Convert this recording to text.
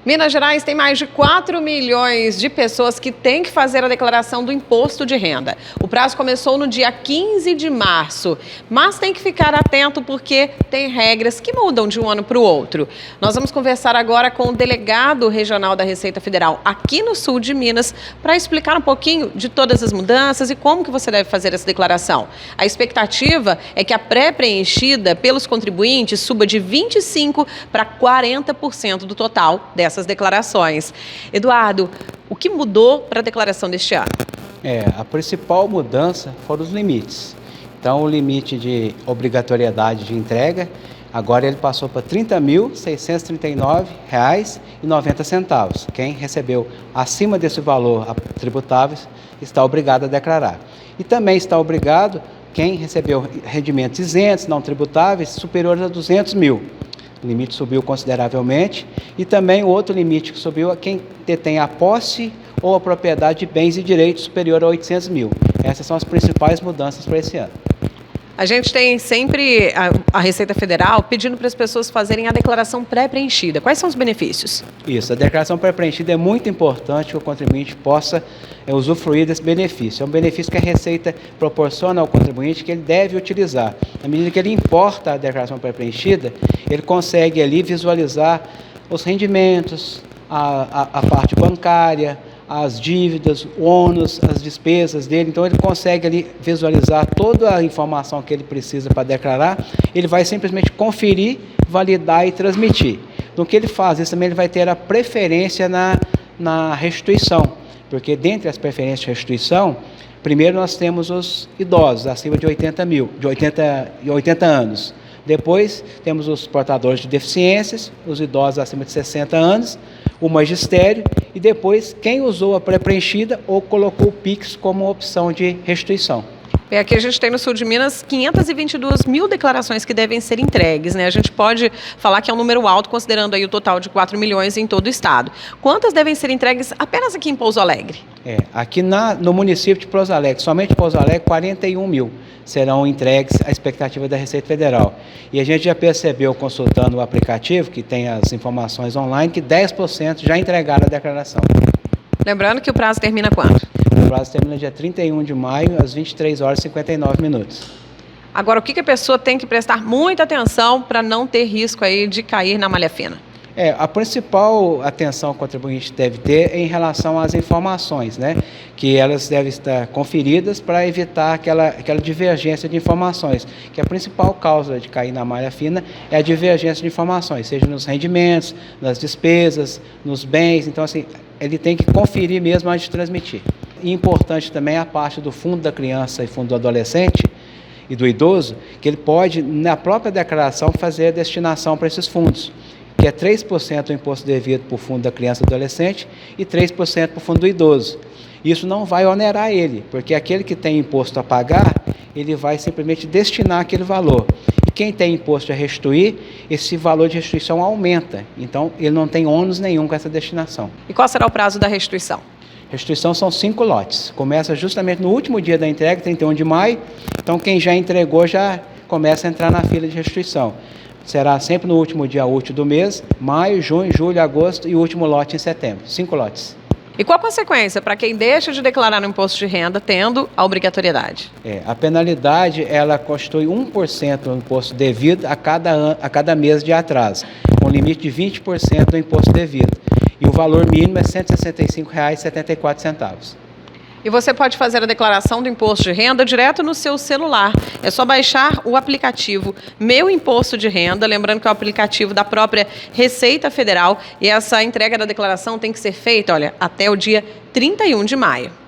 Minas Gerais tem mais de 4 milhões de pessoas que têm que fazer a declaração do imposto de renda. O prazo começou no dia 15 de março, mas tem que ficar atento porque tem regras que mudam de um ano para o outro. Nós vamos conversar agora com o delegado regional da Receita Federal aqui no sul de Minas para explicar um pouquinho de todas as mudanças e como que você deve fazer essa declaração. A expectativa é que a pré-preenchida pelos contribuintes suba de 25% para 40% do total dessas declarações. Eduardo, o que mudou para a declaração deste ano? A principal mudança foram os limites. Então, o limite de obrigatoriedade de entrega, agora ele passou para R$ 30.639,90. Quem recebeu acima desse valor tributável está obrigado a declarar. E também está obrigado quem recebeu rendimentos isentos, não tributáveis, superiores a R$ 200 mil. O limite subiu consideravelmente e também o outro limite que subiu é quem detém a posse ou a propriedade de bens e direitos superior a 800 mil. Essas são as principais mudanças para esse ano. A gente tem sempre a Receita Federal pedindo para as pessoas fazerem a declaração pré-preenchida. Quais são os benefícios? Isso, a declaração pré-preenchida é muito importante que o contribuinte possa usufruir desse benefício. É um benefício que a Receita proporciona ao contribuinte que ele deve utilizar. À medida que ele importa a declaração pré-preenchida, ele consegue ali visualizar os rendimentos, a parte bancária, as dívidas, o ônus, as despesas dele. Então ele consegue ali visualizar toda a informação que ele precisa para declarar. Ele vai simplesmente conferir, validar e transmitir. No que ele faz, isso também ele vai ter a preferência na restituição, porque dentre as preferências de restituição, primeiro nós temos os idosos acima de 80 anos. Depois temos os portadores de deficiências, os idosos acima de 60 anos, o magistério e depois quem usou a pré-preenchida ou colocou o Pix como opção de restituição. Aqui a gente tem no sul de Minas 522 mil declarações que devem ser entregues, né? A gente pode falar que é um número alto, considerando aí o total de 4 milhões em todo o estado. Quantas devem ser entregues apenas aqui em Pouso Alegre? Aqui no município de Pouso Alegre, somente Pouso Alegre, 41 mil serão entregues à expectativa da Receita Federal. E a gente já percebeu, consultando o aplicativo, que tem as informações online, que 10% já entregaram a declaração. Lembrando que o prazo termina quando? O prazo termina dia 31 de maio, às 23 horas e 59 minutos. Agora, o que a pessoa tem que prestar muita atenção para não ter risco aí de cair na malha fina? A principal atenção que o contribuinte deve ter é em relação às informações, né? Que elas devem estar conferidas para evitar aquela divergência de informações, que a principal causa de cair na malha fina é a divergência de informações, seja nos rendimentos, nas despesas, nos bens. Então, assim, ele tem que conferir mesmo antes de transmitir. E importante também a parte do fundo da criança e fundo do adolescente e do idoso, que ele pode, na própria declaração, fazer a destinação para esses fundos, que é 3% o imposto devido para o fundo da criança e do adolescente e 3% para o fundo do idoso. Isso não vai onerar ele, porque aquele que tem imposto a pagar, ele vai simplesmente destinar aquele valor. E quem tem imposto a restituir, esse valor de restituição aumenta. Então, ele não tem ônus nenhum com essa destinação. E qual será o prazo da restituição? Restituição são 5 lotes. Começa justamente no último dia da entrega, 31 de maio. Então, quem já entregou já começa a entrar na fila de restituição. Será sempre no último dia útil do mês, maio, junho, julho, agosto e o último lote em setembro. 5 lotes. E qual a consequência para quem deixa de declarar no imposto de renda tendo a obrigatoriedade? A penalidade, ela constitui 1% do imposto devido a cada mês de atraso, com limite de 20% do imposto devido. E o valor mínimo é R$ 165,74. E você pode fazer a declaração do imposto de renda direto no seu celular. É só baixar o aplicativo Meu Imposto de Renda, lembrando que é o aplicativo da própria Receita Federal. E essa entrega da declaração tem que ser feita, olha, até o dia 31 de maio.